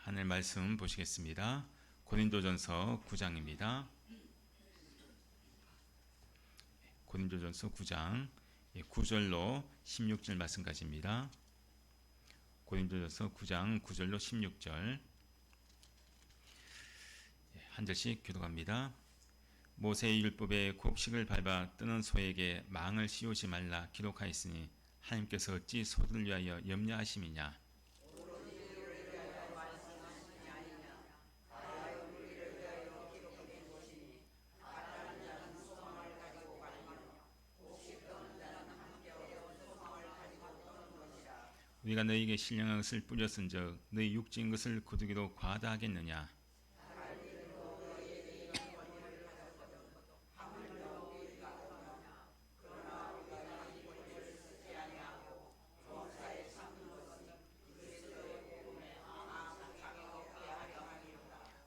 하늘 말씀 보시겠습니다. 고린도전서 9장입니다. 고린도전서 9장 9절로 16절 말씀까지입니다. 고린도전서 9장 9절로 16절 한 절씩 교독합니다. 모세의 율법에 곡식을 밟아 뜨는 소에게 망을 씌우지 말라 기록하였으니 하나님께서 어찌 소들을 위하여 염려하심이냐. 우리가 너희에게 신령한 것을 뿌렸은즉 너희 육체인 것을 거두기도 과다하겠느냐.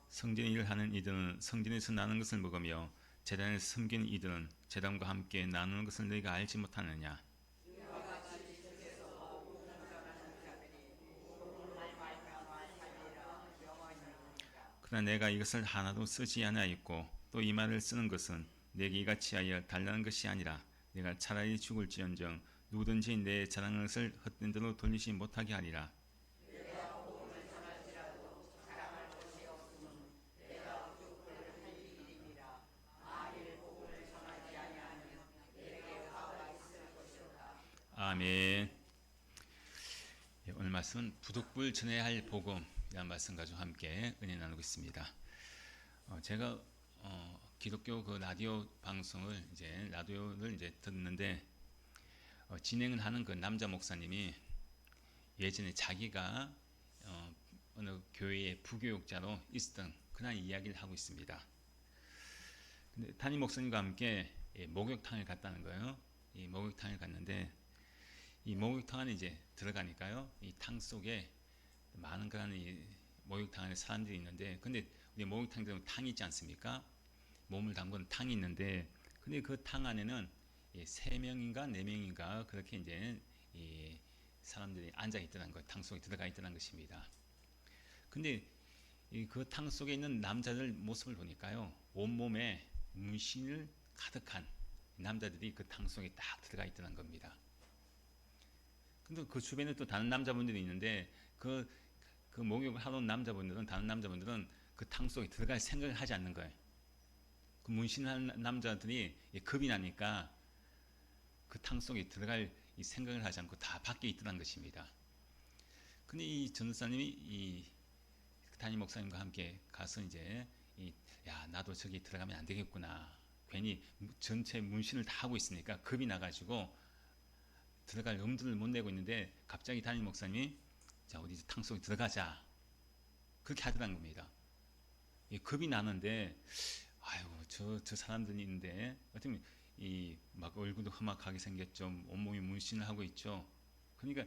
성전의 일을 하는 이들은 성전에서 나는 것을 먹으며 제단에서 섬기는 이들은 제단과 함께 나누는 것을 너희가 알지 못하느냐. 그러나 내가 이것을 하나도 쓰지 아니하였고 또 이 말을 쓰는 것은 내게 이같이 하여 달라는 것이 아니라 내가 차라리 죽을지언정 누구든지 내 자랑하는 것을 헛된 대로 돌리지 못하게 하리라. 아멘. 오늘 말씀은 부득불 전해야 할 복음이라는 말씀 가지고 함께 은혜 나누고 있습니다. 제가 기독교 그 라디오 방송을 라디오를 듣는데 진행을 하는 그 남자 목사님이 예전에 자기가 어느 교회의 부교육자로 있었던 그런 이야기를 하고 있습니다. 근데 담임 목사님과 함께 목욕탕을 갔다는 거예요. 이 목욕탕을 갔는데 이 목욕탕 안에 들어가니까요, 이 탕 속에 많은 그런 이 목욕탕 안에 사람들이 있는데, 근데 우리 목욕탕 들은 탕이 있지 않습니까? 몸을 담그는 탕이 있는데, 근데 그 탕 안에는 3명인가 4명인가 그렇게 이 사람들이 앉아 있더라는 거예요. 탕 속에 들어가 있더라는 것입니다. 근데 그 탕 속에 있는 남자들 모습을 보니까요, 온몸에 문신을 가득한 남자들이 그 탕 속에 딱 들어가 있더라는 겁니다. 근데 그 주변에 또 다른 남자분들이 있는데 그 목욕을 하러 온 남자분들은, 다른 남자분들은 그 탕 속에 들어갈 생각을 하지 않는 거예요. 그 문신한 남자들이 겁이 나니까 그 탕 속에 들어갈 이 생각을 하지 않고 다 밖에 있더란 것입니다. 근데 이 전도사님이 이 담임 목사님과 함께 가서 야, 나도 저기 들어가면 안 되겠구나. 괜히 전체 문신을 다 하고 있으니까 겁이 나가지고 들어갈 엄두를 못 내고 있는데 갑자기 담임 목사님이 자, 우리 탕 속에 들어가자. 그렇게 하더란 겁니다. 겁이 나는데 아유, 저 사람들이 있는데 어쩌면 막 얼굴도 험악하게 생겼죠. 온몸이 문신을 하고 있죠. 그러니까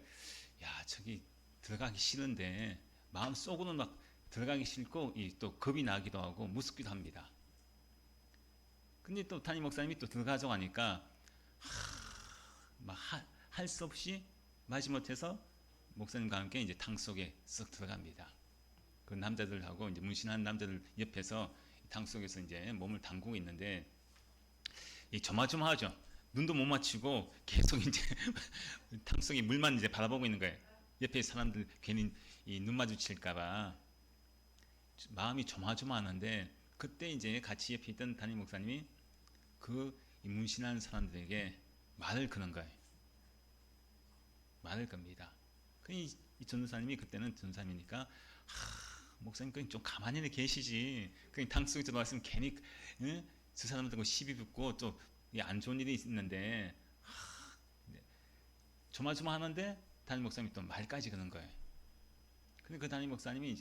야, 저기 들어가기 싫은데 마음속으로는 막 들어가기 싫고 또 겁이 나기도 하고 무섭기도 합니다. 근데 또 담임 목사님이 또 들어가자고 하니까 막 할 수 없이 마지못해서 목사님과 함께 탕 속에 쓱 들어갑니다. 그 남자들하고 문신한 남자들 옆에서 탕 속에서 몸을 담그고 있는데 조마조마하죠. 눈도 못 맞추고 계속 탕 속에 물만 바라보고 있는 거예요. 옆에 사람들 괜히 눈 마주칠까봐 마음이 조마조마하는데 그때 같이 옆에 있던 담임 목사님이 그 문신한 사람들에게 말을 거는 거예요. 말을 겁니다. 이 전도사님이 그때는 전도사님이니까 목사님 그냥 좀 가만히 계시지. 그냥 탕 속에 들어왔으면 괜히 저 사람들하고 시비 붙고 또 안 좋은 일이 있는데 조마조마하는데 담임 목사님이 또 말까지 거는 거예요. 근데 그 담임 목사님이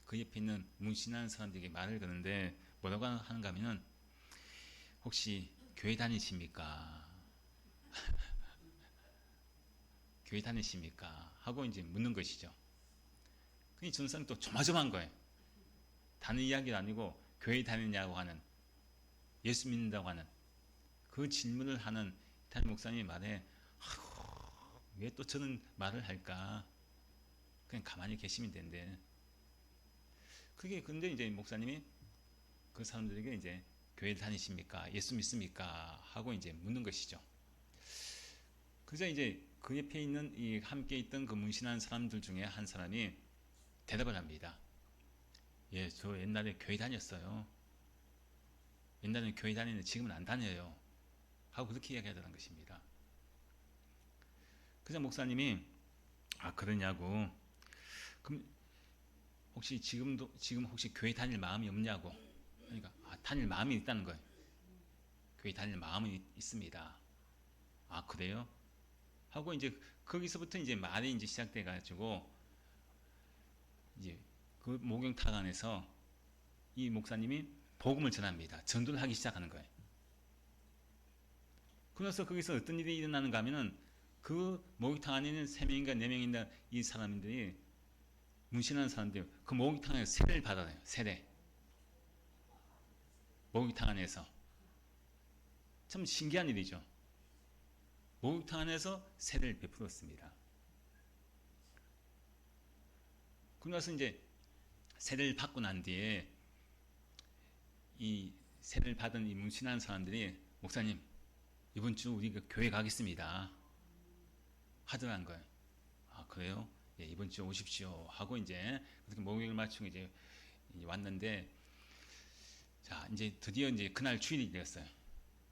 그 옆에 있는 문신하는 사람들에게 말을 거는데 뭐라고 하는가 하면은 혹시 교회 다니십니까? 교회 다니십니까? 하고 묻는 것이죠. 그 전사는 또 조마조마한 거예요. 다른 이야기가 아니고 교회 다니냐고 하는, 예수 믿는다고 하는 그 질문을 하는 담임 목사님의 말에 왜 또 저는 말을 할까? 그냥 가만히 계시면 된대. 그게 근데 이제 목사님이 그 사람들에게 이제 교회 다니십니까? 예수 믿습니까? 하고 이제 묻는 것이죠. 그래서 이제 그 옆에 있는 이 함께 있던 그 문신한 사람들 중에 한 사람이 대답을 합니다. 예, 저 옛날에 교회 다녔어요. 옛날에는 교회 다니는데 지금은 안 다녀요. 하고 그렇게 이야기하더라는 것입니다. 그래서 목사님이 아 그러냐고. 그럼 혹시 지금 혹시 교회 다닐 마음이 없냐고. 그러니까 아, 다닐 마음이 있다는 거예요. 교회 다닐 마음이 있습니다. 아 그래요? 하고 이제 거기서부터 이제 말이 이제 시작돼 가지고 이제 그 목욕탕 안에서 이 목사님이 복음을 전합니다. 전도를 하기 시작하는 거예요. 그래서 거기서 어떤 일이 일어나는가 하면은 그 목욕탕 안에 있는 3명인가 4명인가 이 사람들이 문신하는 사람들이 그 목욕탕에서 세례를 받아요. 세례. 목욕탕 안에서. 참 신기한 일이죠. 목욕탕 안에서 세례를 베풀었습니다. 그러면서 이제 세례를 받고 난 뒤에 이 세례를 받은 이 문신하는 사람들이 목사님 이번 주 우리 그 교회 가겠습니다. 하더란 거예요. 아 그래요? 예, 이번 주 오십시오 하고 이제 그렇게 목요일 맞추고 이제 왔는데 자 이제 드디어 이제 그날 주일이 되었어요.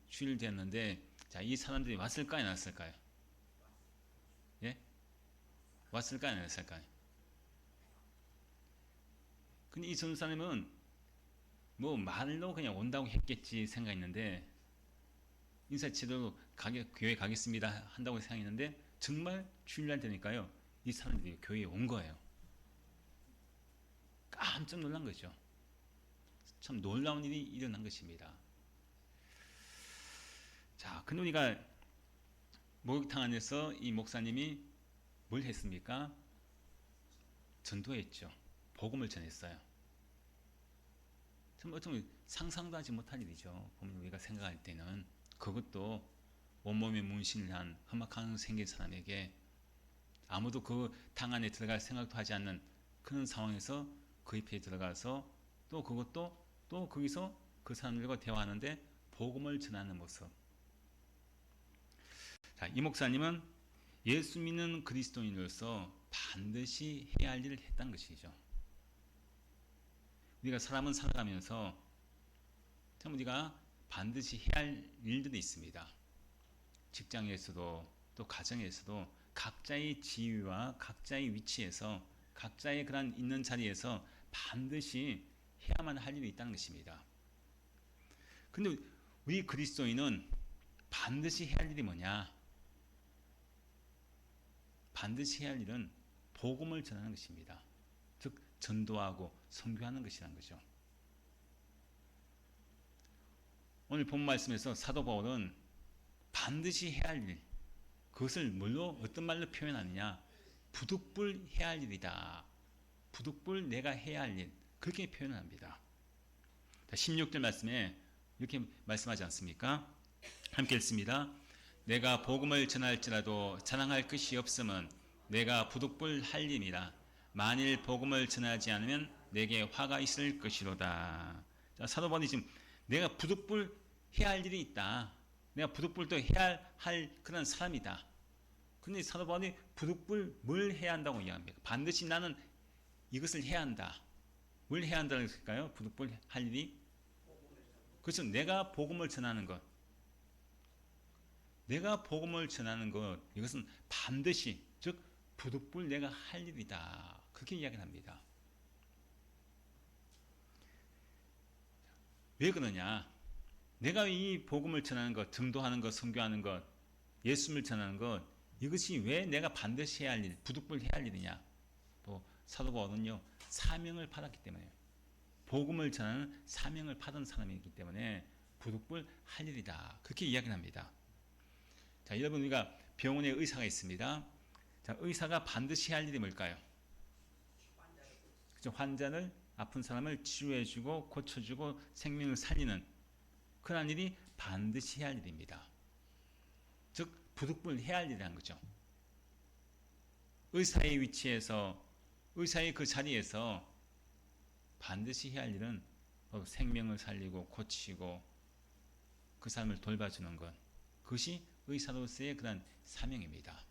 주일 되었는데 자 이 사람들이 왔을까요 안 왔을까요? 예? 왔을까요 안 왔을까요? 근데 이 전사님은 뭐 말로 그냥 온다고 했겠지 생각했는데 인사 제대로 교회 가겠습니다 한다고 생각했는데 정말 주일날 되니까요 이 사람들이 교회에 온 거예요. 깜짝 놀란 거죠. 참 놀라운 일이 일어난 것입니다. 자, 근데 우리가 목욕탕 안에서 이 목사님이 뭘 했습니까? 전도했죠. 복음을 전했어요. 참 어쩌면 상상도 하지 못할 일이죠. 보면 우리가 생각할 때는 그것도 온몸에 문신을 한 험악한 생긴 사람에게 아무도 그 탕 안에 들어갈 생각도 하지 않는 그런 상황에서 그 옆에 들어가서 또 그것도 또 거기서 그 사람들과 대화하는데 복음을 전하는 모습. 자, 이 목사님은 예수 믿는 그리스도인으로서 반드시 해야 할 일을 했다는 것이죠. 우리가 사람은 살아가면서 참 우리가 반드시 해야 할 일들이 있습니다. 직장에서도 또 가정에서도 각자의 지위와 각자의 위치에서 각자의 그런 있는 자리에서 반드시 해야만 할 일이 있다는 것입니다. 근데 우리 그리스도인은 반드시 해야 할 일이 뭐냐? 반드시 해야 할 일은 복음을 전하는 것입니다. 즉 전도하고 선교하는 것이라는 거죠. 오늘 본 말씀에서 사도 바울은 반드시 해야 할 일, 그것을 뭘로 어떤 말로 표현하느냐? 부득불 해야 할 일이다. 부득불 내가 해야 할 일, 그렇게 표현합니다. 16절 말씀에 이렇게 말씀하지 않습니까? 함께 읽습니다. 내가 복음을 전할지라도 자랑할 것이 없음은 내가 부득불 할 일이라. 만일 복음을 전하지 않으면 내게 화가 있을 것이로다. 자, 사도 바울이 지금 내가 부득불 해야 할 일이 있다. 내가 부득불도 해야 할 그런 사람이다. 근데 사도 바울이 부득불 뭘 해야 한다고 이야기합니까? 반드시 나는 이것을 해야 한다. 뭘 해야 한다는 것일까요? 부득불 할 일이? 그렇죠. 내가 복음을 전하는 것. 내가 복음을 전하는 것. 이것은 반드시, 즉 부득불 내가 할 일이다. 그렇게 이야기를 합니다. 왜 그러냐? 내가 이 복음을 전하는 것, 전도하는 것, 선교하는 것, 예수를 전하는 것, 이것이 왜 내가 반드시 해야 할 일, 부득불 해야 할 일이냐? 뭐 사도 바울은요 사명을 받았기 때문에 복음을 전하는 사명을 받은 사람이기 때문에 부득불 할 일이다. 그렇게 이야기를 합니다. 자, 여러분 우리가 병원에 의사가 있습니다. 자, 의사가 반드시 할 일이 뭘까요? 그죠? 환자를 아픈 사람을 치료해주고 고쳐주고 생명을 살리는 그런 일이 반드시 해야 할 일입니다. 즉 부득불 해야 할 일이라는 거죠. 의사의 위치에서 의사의 그 자리에서 반드시 해야 할 일은 바로 생명을 살리고 고치고 그 사람을 돌봐주는 것. 그것이 의사로서의 그런 사명입니다.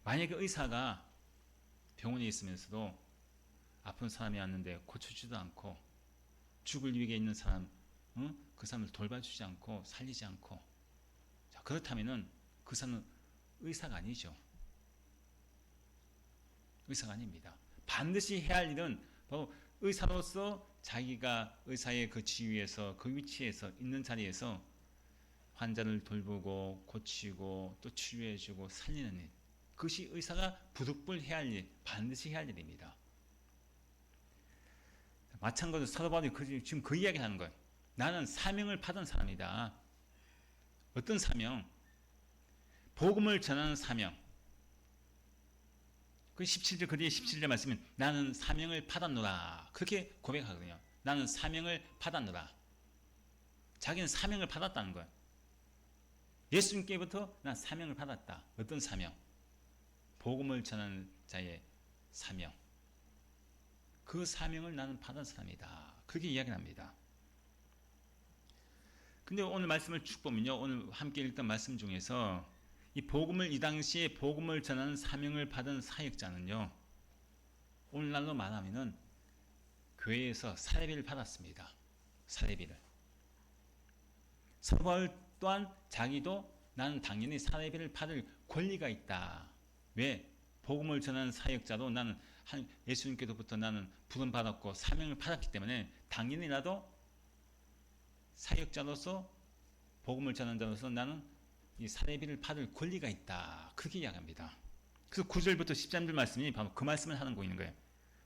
만약에 의사가 병원에 있으면서도 아픈 사람이 왔는데 고쳐주지도 않고 죽을 위기에 있는 사람, 그 사람을 돌봐주지 않고 살리지 않고, 자, 그렇다면은 그 사람은 의사가 아니죠. 의사가 아닙니다. 반드시 해야 할 일은 바로 의사로서 자기가 의사의 그 지위에서 그 위치에서 있는 자리에서 환자를 돌보고 고치고 또 치료해주고 살리는 일. 그것이 의사가 부득불 해야 할 일, 반드시 해야 할 일입니다. 마찬가지로 사도 바울이 지금 그 이야기를 하는 거예요. 나는 사명을 받은 사람이다. 어떤 사명? 복음을 전하는 사명. 그 17절, 그 뒤에 17절 말씀은 나는 사명을 받았노라. 그렇게 고백하거든요. 나는 사명을 받았노라. 자기는 사명을 받았다는 거예요. 예수님께부터 난 사명을 받았다. 어떤 사명? 복음을 전하는 자의 사명. 그 사명을 나는 받은 사람이다. 그렇게 이야기를 합니다. 근데 오늘 말씀을 쭉 보면요. 오늘 함께 읽던 말씀 중에서 이 당시에 복음을 전하는 사명을 받은 사역자는요. 오늘날로 말하면은 교회에서 사례비를 받았습니다. 사례비를. 사도 바울 또한 자기도 나는 당연히 사례비를 받을 권리가 있다. 왜? 복음을 전하는 사역자도 나는 예수님께로부터 나는 부름 받았고 사명을 받았기 때문에 당연히 나도 사역자로서 복음을 전하는 자로서 나는 이 사례비를 받을 권리가 있다. 그렇게 이야기합니다. 그래서 9절부터 13절 말씀이 바로 그 말씀을 하는 거 있는 거예요.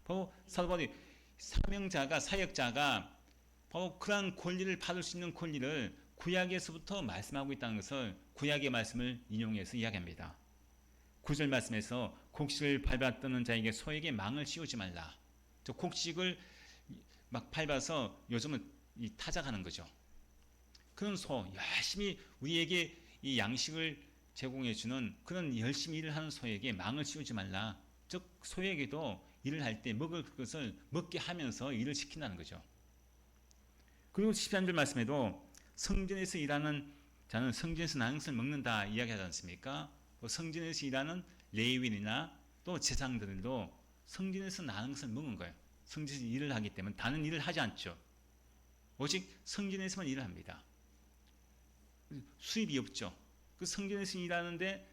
바로 사도 바울이 사명자가 사역자가 바로 그러한 권리를 받을 수 있는 권리를 구약에서부터 말씀하고 있다는 것을 구약의 말씀을 인용해서 이야기합니다. 9절 말씀에서 곡식을 밟아 뜨는 자에게 소에게 망을 씌우지 말라. 저 곡식을 막 밟아서 요즘은 타작하는 거죠. 그런 소, 열심히 우리에게 이 양식을 제공해주는 그런 열심히 일을 하는 소에게 망을 씌우지 말라. 즉 소에게도 일을 할 때 먹을 것을 먹게 하면서 일을 시킨다는 거죠. 그리고 13절 말씀에도 성전에서 일하는 자는 성전에서 나는 것을 먹는다 이야기하지 않습니까? 성전에서 일하는 레위인이나 또 제사장들도 성전에서 나는 것을 먹는 거예요. 성전에서 일을 하기 때문에 다른 일을 하지 않죠. 오직 성전에서만 일을 합니다. 수입이 없죠. 그 성전에서 일하는데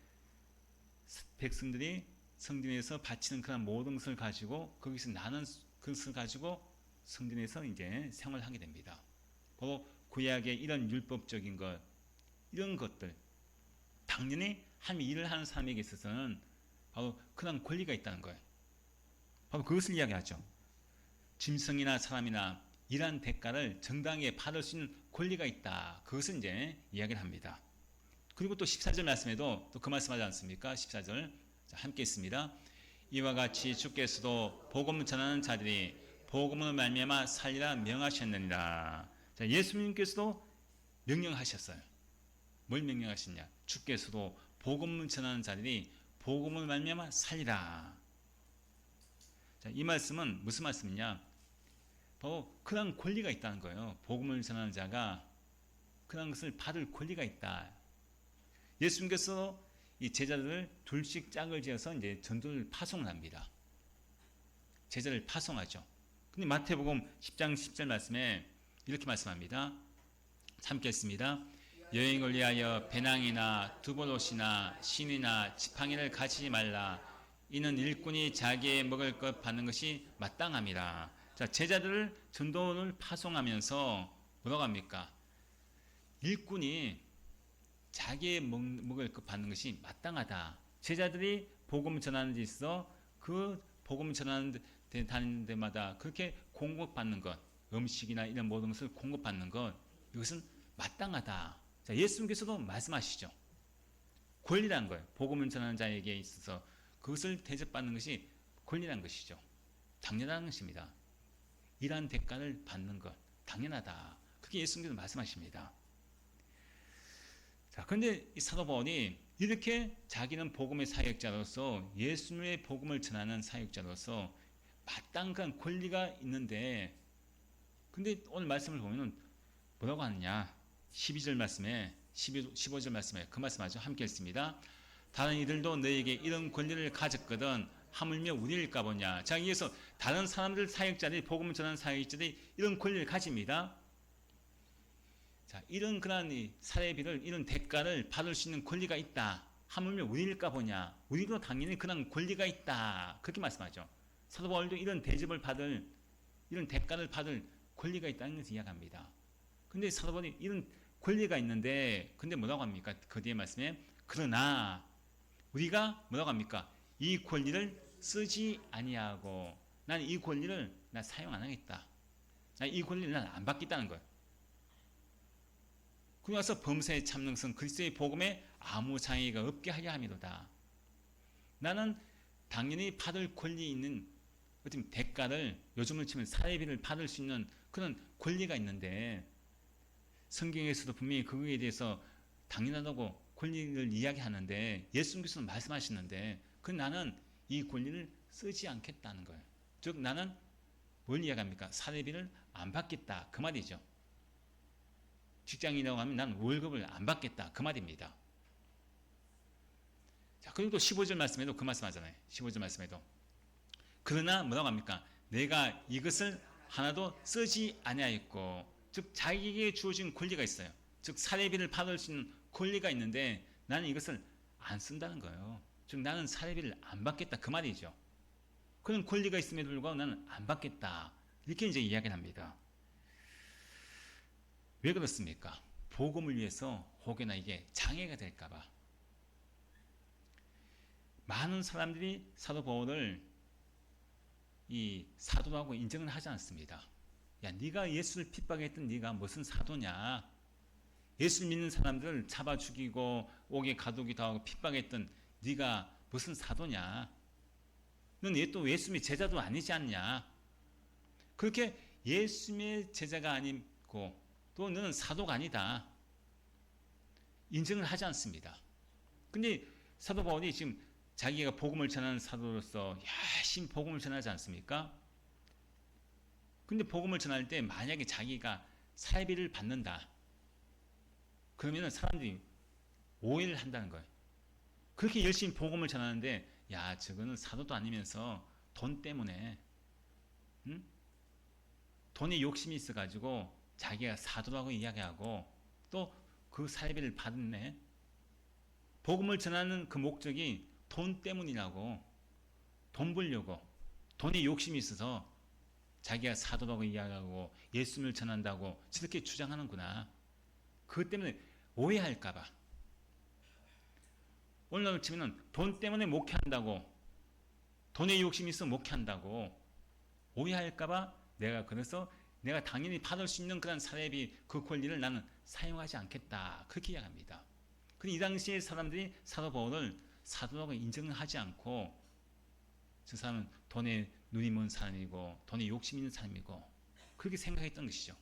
백성들이 성전에서 바치는 그런 모든 것을 가지고 거기서 나는 그것을 가지고 성전에서 이제 생활하게 됩니다. 바로 구약의 이런 율법적인 것, 이런 것들 당연히 하나님의 일을 하는 사람에게 있어서는 바로 그런 권리가 있다는 거예요. 바로 그것을 이야기하죠. 짐승이나 사람이나 일한 대가를 정당하게 받을 수 있는 권리가 있다. 그것을 이제 이야기를 합니다. 그리고 또 14절 말씀에도 또 그 말씀하지 않습니까? 14절 함께 있습니다. 이와 같이 주께서도 복음을 전하는 자들이 복음으로 말미암아 살리라 명하셨느니라. 자, 예수님께서도 명령하셨어요. 뭘 명령하셨냐? 주께서도 복음을 전하는 자들이 복음을 말미암아 살리라. 자, 이 말씀은 무슨 말씀이냐? 바로 그런 권리가 있다는 거예요. 복음을 전하는 자가 그런 것을 받을 권리가 있다. 예수님께서 이 제자들을 둘씩 짝을 지어서 이제 전도를 파송을 합니다. 제자를 파송하죠. 근데 마태복음 10장 10절 말씀에 이렇게 말씀합니다. 참겠습니다. 여행을 위하여 배낭이나 두볼옷이나 신이나 지팡이를 가지지 말라. 이는 일꾼이 자기의 먹을 것 받는 것이 마땅함이라. 자, 제자들을 전도를 파송하면서 뭐라고 합니까? 일꾼이 자기의 먹을 것 받는 것이 마땅하다. 제자들이 복음 전하는 데 있어 그 복음 전하는 데 다니는 데마다 그렇게 공급받는 것, 음식이나 이런 모든 것을 공급받는 것, 이것은 마땅하다. 자, 예수님께서도 말씀하시죠. 권리라는 거예요. 복음을 전하는 자에게 있어서 그것을 대접받는 것이 권리라는 것이죠. 당연한 것입니다. 일한 대가를 받는 것, 당연하다. 그게 예수님께서 말씀하십니다. 자, 그런데 이 사도 바울이 이렇게 자기는 복음의 사역자로서 예수님의 복음을 전하는 사역자로서 마땅한 그런 권리가 있는데, 근데 오늘 말씀을 보면은 뭐라고 하느냐? 12절 말씀에 15절 말씀에 그 말씀하죠. 함께 읽습니다. 다른 이들도 너에게 이런 권리를 가졌거든 하물며 우리일까 보냐. 자, 여기서 다른 사람들 사역자들이 복음을 전하는 사역자들이 이런 권리를 가집니다. 자, 이런 그러한 사례비를 이런 대가를 받을 수 있는 권리가 있다. 하물며 우리일까 보냐. 우리도 당연히 그런 권리가 있다. 그렇게 말씀하죠. 사도 바울도 이런 대접을 받을 이런 대가를 받을 권리가 있다는 것을 이야기합니다. 근데 사도 바울이 이런 권리가 있는데 근데 뭐라고 합니까? 그 뒤에 말씀에 그러나 우리가 뭐라고 합니까? 이 권리를 쓰지 아니하고 나는 이 권리를 나 사용 안 하겠다. 나 이 권리를 난 안 받겠다는 거예요. 그러고 나서 범사의 참능성 그리스도의 복음에 아무 장애가 없게 하게 함이로다. 나는 당연히 받을 권리 있는 어떤 대가를 요즘을 치면 사례비를 받을 수 있는 그런 권리가 있는데 성경에서도 분명히 그거에 대해서 당연하다고 권리를 이야기하는데 예수님께서는 말씀하시는데 그 나는 이 권리를 쓰지 않겠다는 거예요. 즉 나는 뭘 이야기합니까? 사례비를 안 받겠다 그 말이죠. 직장인이라고 하면 난 월급을 안 받겠다 그 말입니다. 자, 그리고 또 15절 말씀에도 그 말씀 하잖아요. 15절 말씀에도 그러나 뭐라고 합니까? 내가 이것을 하나도 쓰지 아니하였고 즉 자기에게 주어진 권리가 있어요. 즉 사례비를 받을 수 있는 권리가 있는데 나는 이것을 안 쓴다는 거예요. 즉 나는 사례비를 안 받겠다 그 말이죠. 그런 권리가 있음에도 불구하고 나는 안 받겠다 이렇게 이제 이야기를 합니다. 왜 그렇습니까? 복음을 위해서 혹여나 이게 장애가 될까봐 많은 사람들이 사도 바울을 이 사도라고 인정을 하지 않습니다. 야, 네가 예수를 핍박했던 네가 무슨 사도냐? 예수 믿는 사람들을 잡아 죽이고 옥에 가두기도 하고 핍박했던 네가 무슨 사도냐? 넌 또 예수님의 제자도 아니지 않냐? 그렇게 예수님의 제자가 아니고 또 너는 사도가 아니다. 인정을 하지 않습니다. 근데 사도 바울이 지금 자기가 복음을 전하는 사도로서 열심히 복음을 전하지 않습니까? 근데 복음을 전할 때 만약에 자기가 사례비를 받는다. 그러면 사람들이 오해를 한다는 거예요. 그렇게 열심히 복음을 전하는데 야 저거는 사도도 아니면서 돈 때문에 응? 돈에 욕심이 있어가지고 자기가 사도라고 이야기하고 또 그 사례비를 받네. 복음을 전하는 그 목적이 돈 때문이라고 돈 벌려고 돈에 욕심이 있어서 자기가 사도라고 이야기하고 예수님을 전한다고 저렇게 주장하는구나. 그것 때문에 오해할까봐. 오늘날 치면은 돈 때문에 목회한다고 돈에 욕심이 있어 목회한다고 오해할까봐 내가 그래서 내가 당연히 받을 수 있는 그런 사례비 그 권리를 나는 사용하지 않겠다. 그렇게 이야기합니다. 근데 이 당시에 사람들이 사도 바울을 사도라고 인정을 하지 않고 저 사람은 돈에 눈이 먼 사람이고 돈에 욕심 있는 사람이고 그렇게 생각했던 것이죠.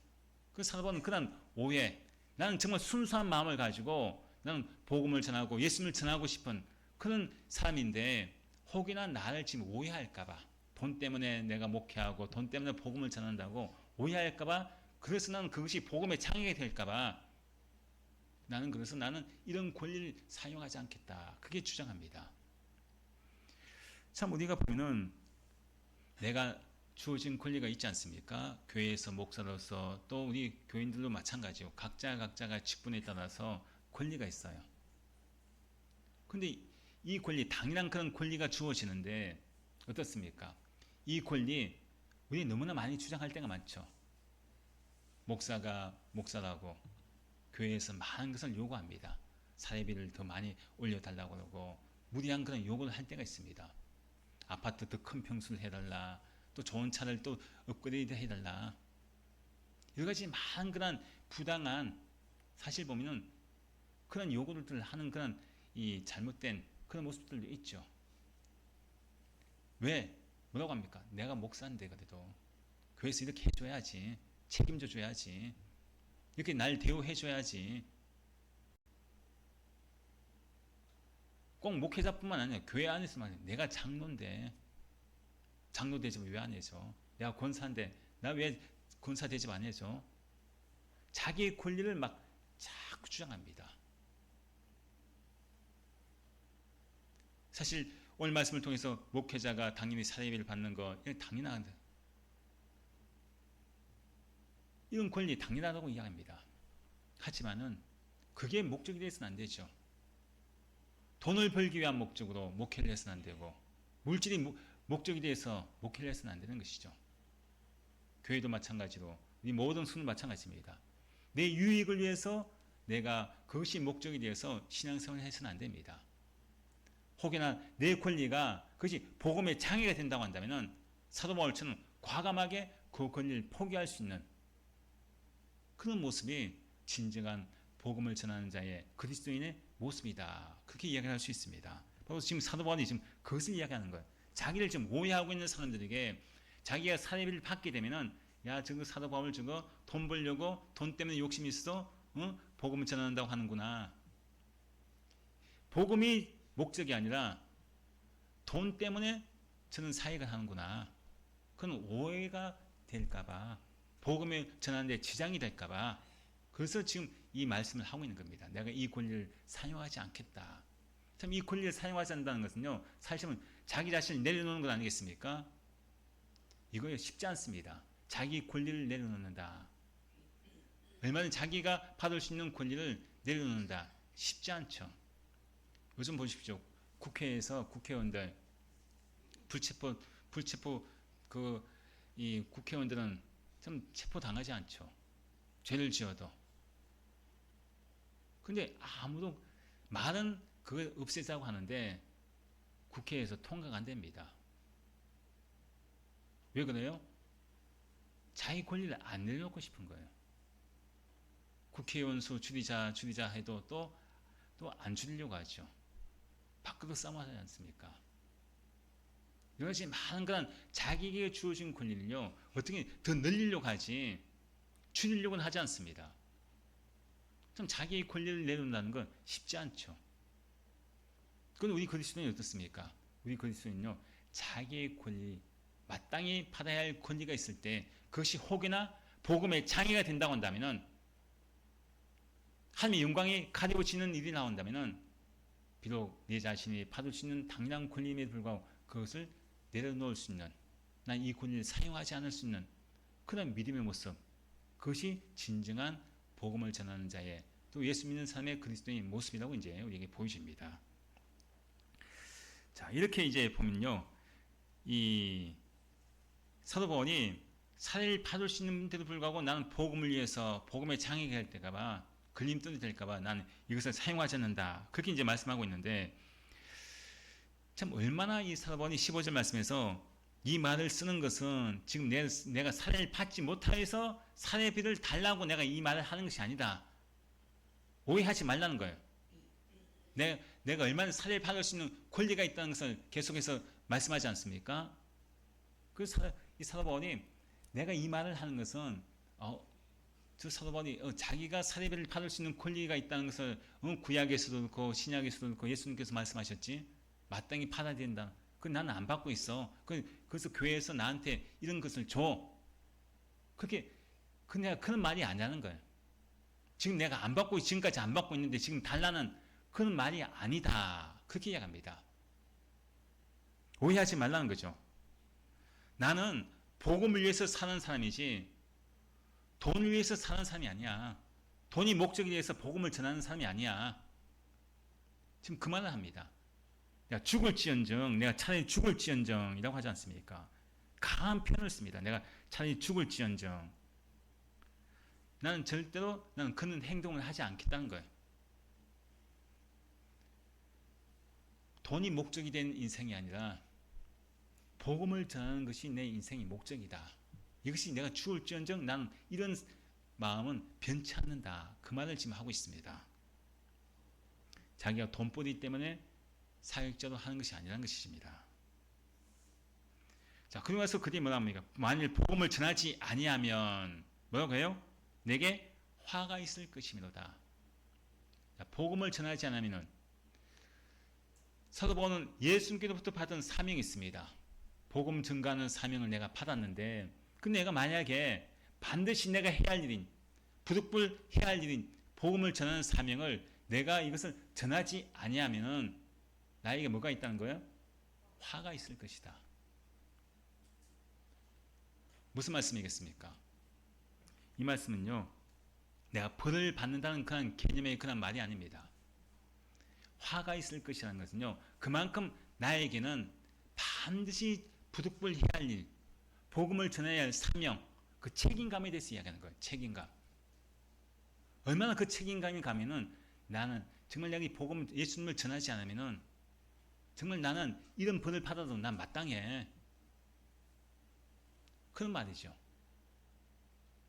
그 사도 바울은 그런 오해 나는 정말 순수한 마음을 가지고 나는 복음을 전하고 예수님을 전하고 싶은 그런 사람인데 혹이나 나를 지금 오해할까봐 돈 때문에 내가 목회하고 돈 때문에 복음을 전한다고 오해할까봐 그래서 나는 그것이 복음의 장애가 될까봐 나는 그래서 나는 이런 권리를 사용하지 않겠다. 그게 주장합니다. 참 우리가 보면은 내가 주어진 권리가 있지 않습니까? 교회에서 목사로서 또 우리 교인들도 마찬가지요. 각자가 직분에 따라서 권리가 있어요. 근데 이 권리 당연한 그런 권리가 주어지는데 어떻습니까? 이 권리 우리 너무나 많이 주장할 때가 많죠. 목사가 목사라고 교회에서 많은 것을 요구합니다. 사례비를 더 많이 올려달라고 그러고 무리한 그런 요구를 할 때가 있습니다. 아파트 더 큰 평수를 해달라. 또 좋은 차를 또 업그레이드 해달라. 여러 가지 많은 그런 부당한 사실 보면은 그런 요구를 하는 그런 이 잘못된 그런 모습들도 있죠. 왜? 뭐라고 합니까? 내가 목사인데 그래도 교회에서 이렇게 해줘야지. 책임져 줘야지. 이렇게 날 대우해 줘야지. 꼭 목회자뿐만 아니라 교회 안에서만 내가 장로인데 장로 대접을 왜 안 해줘? 내가 권사인데 나 왜 권사 대접 안 해줘? 자기의 권리를 막 자꾸 주장합니다. 사실 오늘 말씀을 통해서 목회자가 당연히 사례비를 받는 거 이건 당연한데 이건 권리 당연하다고 이야기합니다. 하지만은 그게 목적이 되어서는 안 되죠. 돈을 벌기 위한 목적으로 목회를 해서는 안 되고 물질이 목적이 돼서 목회를 해서는 안 되는 것이죠. 교회도 마찬가지로 우리 모든 수는 마찬가지입니다. 내 유익을 위해서 내가 그것이 목적이 되어서 신앙생활을 해서는 안 됩니다. 혹여나 내 권리가 그것이 복음의 장애가 된다고 한다면 사도 바울처럼 과감하게 그 권리를 포기할 수 있는 그런 모습이 진정한 복음을 전하는 자의 그리스도인의 모습이다. 그렇게 이야기할 수 있습니다. 바로 지금 사도 바울이 지금 그것을 이야기하는 거예요. 자기를 지금 오해하고 있는 사람들에게 자기가 사례비를 받게 되면은 야 저거 사도 바울 저거 돈 벌려고 돈 때문에 욕심이 있어 복음을 전한다고 하는구나. 복음이 목적이 아니라 돈 때문에 저는 사역을 하는구나. 그건 오해가 될까봐 복음을 전하는데 지장이 될까봐 그래서 지금 이 말씀을 하고 있는 겁니다. 내가 이 권리를 사용하지 않겠다. 참 이 권리를 사용하지 않는다는 것은요. 사실은 자기 자신을 내려놓는 것 아니겠습니까? 이거 쉽지 않습니다. 자기 권리를 내려놓는다. 얼마나 자기가 받을 수 있는 권리를 내려놓는다. 쉽지 않죠. 요즘 보십시오. 국회에서 국회의원들 불체포 이 국회의원들은 좀 체포당하지 않죠. 죄를 지어도. 근데 아무도 말은 그걸 없애자고 하는데 국회에서 통과가 안 됩니다. 왜 그래요? 자기 권리를 안 내려놓고 싶은 거예요. 국회의원 수 줄이자 해도 또 안 줄이려고 하죠. 밖으로 싸움하지 않습니까? 이것이 많은 그런 자기에게 주어진 권리를요 어떻게 더 늘리려고 하지 줄이려고는 하지 않습니다. 좀 자기의 권리를 내놓는다는 건 쉽지 않죠. 그건 우리 그리스도인이 어떻습니까? 우리 그리스도인은요 자기의 권리 마땅히 받아야 할 권리가 있을 때 그것이 혹여나 복음의 장애가 된다고 한다면은 하나님의 영광이 가려워지는 일이 나온다면은 비록 내 자신이 받을 수 있는 당연한 권리임에도 불구하고 그것을 내려놓을 수 있는 난 이 권리를 사용하지 않을 수 있는 그런 믿음의 모습 그것이 진정한 복음을 전하는 자의 또 예수 믿는 사람의 그리스도인 모습이라고 이제 우리에게 보여집니다. 자 이렇게 이제 보면요 이 사도 바울이 살해를 받을 수 있는데도 불구하고 나는 복음을 위해서 복음의 장애가 될까봐 걸림돌이 될까봐 나는 이것을 사용하지 않는다. 그렇게 이제 말씀하고 있는데 참 얼마나 이 사도 바울이 15절 말씀에서 이 말을 쓰는 것은 지금 내가 살해를 받지 못하여서 살해비를 달라고 내가 이 말을 하는 것이 아니다. 오해하지 말라는 거예요. 내가 얼마나 살해를 받을 수 있는 권리가 있다는 것을 계속해서 말씀하지 않습니까? 그래서 이 사도 바울이 내가 이 말을 하는 것은 저 사도 바울이 자기가 살해비를 받을 수 있는 권리가 있다는 것을 구약에서도 그렇고 신약에서도 그렇고 예수님께서 말씀하셨지 마땅히 받아야 된다. 그 나는 안 받고 있어. 그래서 교회에서 나한테 이런 것을 줘. 그렇게 내가 그런 말이 아니라는 거예요. 지금 내가 안 받고 지금까지 안 받고 있는데 지금 달라는 그런 말이 아니다. 그렇게 이야기합니다. 오해하지 말라는 거죠. 나는 복음을 위해서 사는 사람이지 돈을 위해서 사는 사람이 아니야. 돈이 목적에 대해서 복음을 전하는 사람이 아니야. 지금 그 말을 합니다. 내가 죽을지언정, 내가 차라리 죽을지언정이라고 하지 않습니까? 강한 표현을 씁니다. 내가 차라리 죽을지언정. 나는 절대로 그런 행동을 하지 않겠다는 거예요. 돈이 목적이 된 인생이 아니라 복음을 전하는 것이 내 인생의 목적이다. 이것이 내가 죽을지언정 나는 이런 마음은 변치 않는다. 그 말을 지금 하고 있습니다. 자기가 돈벌이 때문에 사역자로 하는 것이 아니라는 것입니다. 자, 그리고 나서 그들이 뭐라 합니까? 만일 복음을 전하지 아니하면 뭐라고 해요? 내게 화가 있을 것이미로다. 자, 복음을 전하지 않으면은 사도 바울은 예수님께로부터 받은 사명이 있습니다. 복음 증가하는 사명을 내가 받았는데, 근데 내가 만약에 반드시 내가 해야 할 일인, 부득불 해야 할 일인 복음을 전하는 사명을 내가 이것을 전하지 아니하면은 나에게 뭐가 있다는 거예요? 화가 있을 것이다. 무슨 말씀이겠습니까? 이 말씀은요, 내가 벌을 받는다는 그런 개념의 그런 말이 아닙니다. 화가 있을 것이라는 것은요, 그만큼 나에게는 반드시 부득불 해야 할 일, 복음을 전해야 할 사명, 그 책임감에 대해서 이야기하는 거예요. 책임감. 얼마나 그 책임감이 가면은 나는 정말 내가 이 복음, 예수님을 전하지 않으면은 정말 나는 이런 벌을 받아도 난 마땅해. 그런 말이죠.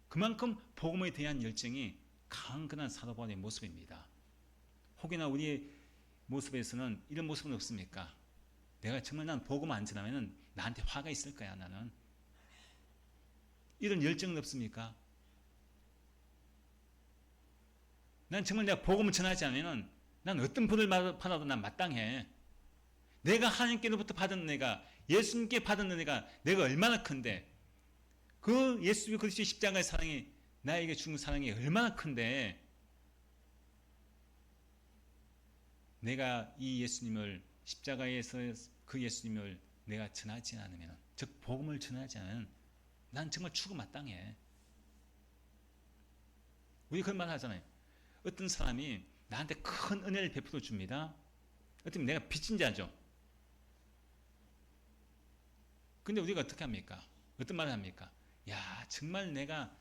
그만큼 복음에 대한 열정이 강한 그런 사도 바울의 모습입니다. 혹여나 우리의 모습에서는 이런 모습은 없습니까? 내가 정말 난 복음 안 전하면은 나한테 화가 있을 거야, 나는. 이런 열정은 없습니까? 난 정말 내가 복음을 전하지 않으면은 난 어떤 벌을 받아도 난 마땅해. 내가 하나님께로부터 받은 은혜가, 예수님께 받은 은혜가 내가 얼마나 큰데, 그 예수 그리스도의 십자가의 사랑이 나에게 준 사랑이 얼마나 큰데, 내가 이 예수님을 십자가에서 그 예수님을 내가 전하지 않으면, 즉 복음을 전하지 않으면 난 정말 죽음 마땅해. 우리 그런 말 하잖아요. 어떤 사람이 나한테 큰 은혜를 베풀어 줍니다. 어떻게 내가 빚진 자죠. 근데 우리가 어떻게 합니까? 어떤 말을 합니까? 야, 정말 내가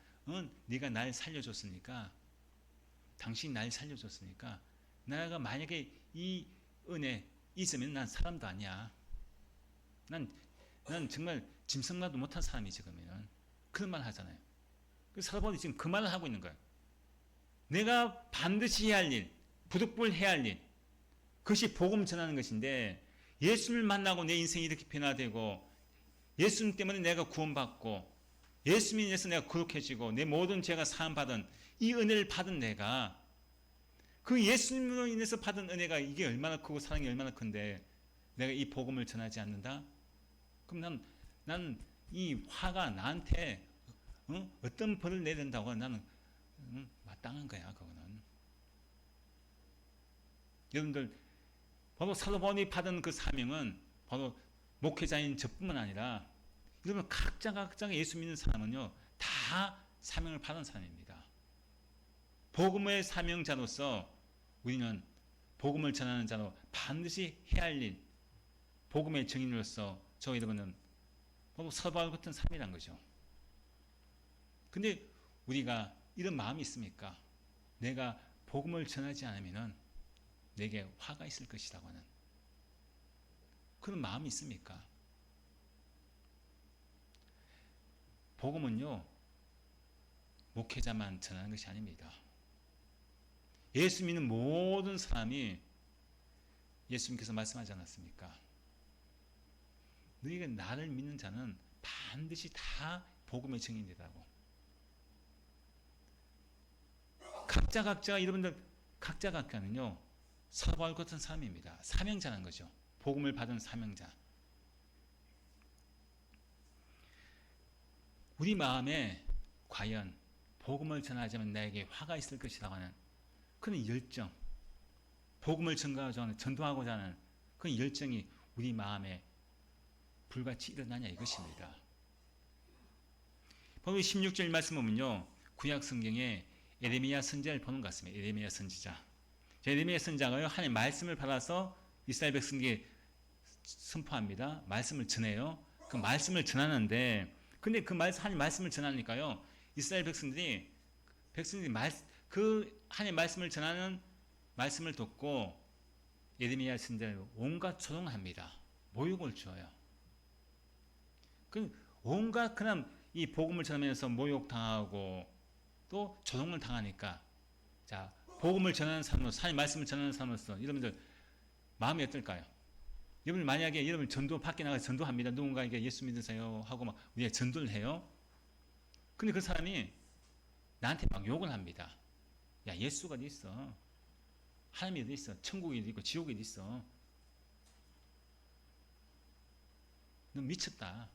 네가 날 살려줬으니까, 당신이 날 살려줬으니까, 내가 만약에 이 은혜 있으면 난 사람도 아니야. 난 정말 짐승나도 못한 사람이지 그러면. 그런 말 하잖아요. 그 사도 바울이 지금 그 말을 하고 있는 거예요. 내가 반드시 해야 할 일, 부득불 해야 할 일, 그것이 복음 전하는 것인데, 예수를 만나고 내 인생이 이렇게 변화되고, 예수님 때문에 내가 구원받고, 예수님 인해서 내가 거룩해지고, 내 모든 죄가 사함받은 이 은혜를 받은 내가, 그 예수님으로 인해서 받은 은혜가 이게 얼마나 크고 사랑이 얼마나 큰데, 내가 이 복음을 전하지 않는다? 그럼 나는 이 화가 나한테 어떤 벌을 내야 된다고 나는 마땅한 거야, 그거는. 여러분들, 바로 사도 바울이 받은 그 사명은 바로 목회자인 저뿐만 아니라 여러분 각자가 예수 믿는 사람은요 다 사명을 받은 사람입니다. 복음의 사명자로서 우리는 복음을 전하는 자로 반드시 해야 할 일, 복음의 증인으로서 저 여러분은 바로 사도 바울 같은 사람이란 거죠. 근데 우리가 이런 마음이 있습니까? 내가 복음을 전하지 않으면 내게 화가 있을 것이라고 하는 그런 마음이 있습니까? 복음은요 목회자만 전하는 것이 아닙니다. 예수 믿는 모든 사람이, 예수님께서 말씀하지 않았습니까? 너희가 나를 믿는 자는 반드시 다 복음의 증인이라고. 각자 여러분들 각자는요 사도 바울 같은 사람입니다. 사명자라는 거죠. 복음을 받은 사명자. 우리 마음에 과연 복음을 전하자면 나에게 화가 있을 것이라고 하는 그런 열정, 복음을 전가하고자 하는, 전도하고자 하는 그런 열정이 우리 마음에 불같이 일어나냐 이것입니다. 바로 16절 말씀 보면요 구약 성경에 에레미야 선지자를 보는 것 같습니다. 에레미야 선지자. 에레미야 선지자가요 하나님 말씀을 받아서 이스라엘 백성에게 선포합니다. 말씀을 전해요. 그 말씀을 전하는데, 근데 그 하나님 말씀을 전하니까요 이스라엘 백성들이 그 하나님 말씀을 전하는 말씀을 듣고 에레미야 선지자를 온갖 조롱을 합니다. 모욕을 주어요. 그 온갖 그냥 이 복음을 전하면서 모욕당하고 또 조롱을 당하니까, 자 복음을 전하는 사람으로서, 하나님 말씀을 전하는 사람으로서 여러분들 마음이 어떨까요? 여러분 만약에 여러분 전도 밖에 나가서 전도합니다. 누군가에게 예수 믿으세요 하고 막 우리가 전도를 해요. 근데 그 사람이 나한테 막 욕을 합니다. 야 예수가 어디 있어? 하나님이 어디 있어? 천국이 어디 있고 지옥이 어디 있어? 너 미쳤다.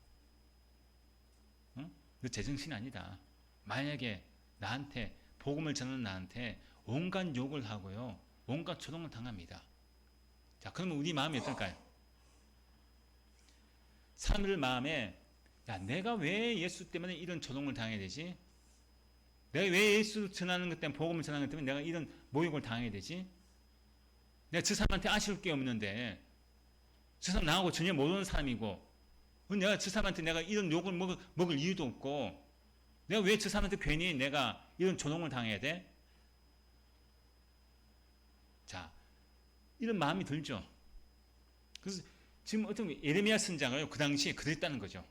응? 너 제정신이 아니다. 만약에 나한테 복음을 전하는 나한테 온갖 욕을 하고요, 온갖 조롱을 당합니다. 자, 그러면 우리 마음이 어떨까요? 사람들 마음에, 야, 내가 왜 예수 때문에 이런 조롱을 당해야 되지? 내가 왜 예수 전하는 것 때문에, 복음을 전하는 것 때문에 내가 이런 모욕을 당해야 되지? 내가 저 사람한테 아쉬울 게 없는데, 저 사람 나하고 전혀 모르는 사람이고, 내가 저 사람한테 내가 이런 욕을 먹을 이유도 없고, 내가 왜 저 사람한테 괜히 내가 이런 조롱을 당해야 돼? 자, 이런 마음이 들죠. 그래서 지금 어떤 예레미야 선자가요, 그 당시에 그랬다는 거죠.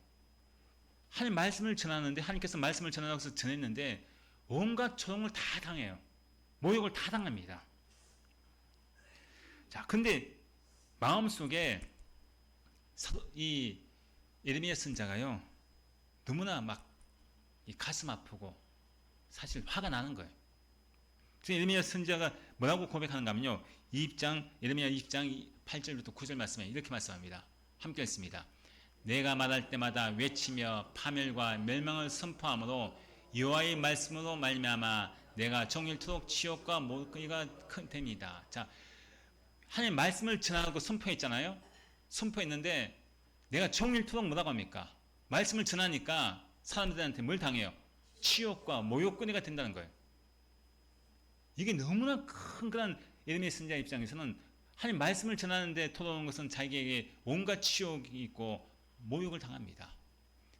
하나님 말씀을 전하는데, 하나님께서 말씀을 전하라고 해서 전했는데 온갖 조롱을 다 당해요. 모욕을 다 당합니다. 자, 근데 마음속에 이 예레미야 선자가요, 너무나 막 이 가슴 아프고 사실 화가 나는 거예요. 그래서 예레미야 선자가 뭐라고 고백하는가 하면요, 예레미야 2장 8절부터 9절 말씀에 이렇게 말씀합니다. 함께 읽습니다. 내가 말할 때마다 외치며 파멸과 멸망을 선포함으로 여호와의 말씀으로 말미암아 내가 종일토록 치욕과 모욕거리가 큰 됩니다. 자, 하나님 말씀을 전하고 선포했잖아요. 선포했는데 내가 종일토록 뭐라고 합니까? 말씀을 전하니까 사람들한테 뭘 당해요? 치욕과 모욕거리가 된다는 거예요. 이게 너무나 큰 그런 예레미야 선지자 입장에서는 하나님 말씀을 전하는데 돌아오는 것은 자기에게 온갖 치욕이 있고 모욕을 당합니다.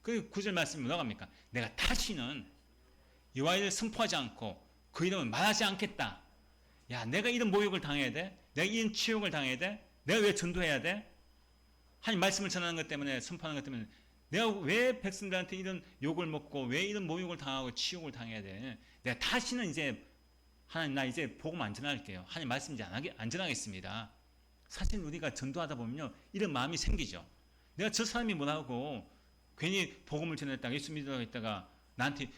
그 9절 말씀이 뭐라고 합니까? 내가 다시는 여호와를 선포하지 않고 그 이름을 말하지 않겠다. 야, 내가 이런 모욕을 당해야 돼? 내가 이런 치욕을 당해야 돼? 내가 왜 전도해야 돼? 하나님 말씀을 전하는 것 때문에, 선포하는 것 때문에 내가 왜 백성들한테 이런 욕을 먹고 왜 이런 모욕을 당하고 치욕을 당해야 돼? 내가 다시는 이제 하나님, 나 이제 복음 안 전할게요. 하나님 말씀 이제 안 전하겠습니다. 사실 우리가 전도하다 보면요, 이런 마음이 생기죠. 내가 저 사람이 뭐라고 괜히 복음을 전했다가 예수 믿으라고 했다가 나한테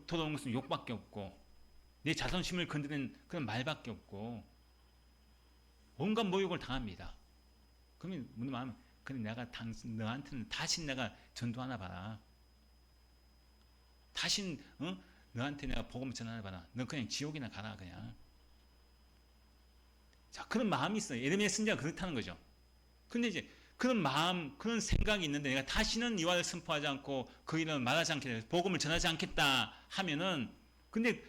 돌아온 것은 욕밖에 없고 내 자존심을 건드리는 그런 말밖에 없고 온갖 모욕을 당합니다. 그러면 우리 마음은, 그래 내가 너한테는 다시 내가 전도하나 봐라. 다시 너한테 내가 복음 전하나 봐라. 너 그냥 지옥이나 가라 그냥. 자, 그런 마음이 있어요. 예레미야 선지자가 그렇다는 거죠. 근데 이제 그런 마음, 그런 생각이 있는데 내가 다시는 이와를 선포하지 않고 그 이름을 말하지 않겠다, 복음을 전하지 않겠다 하면은, 근데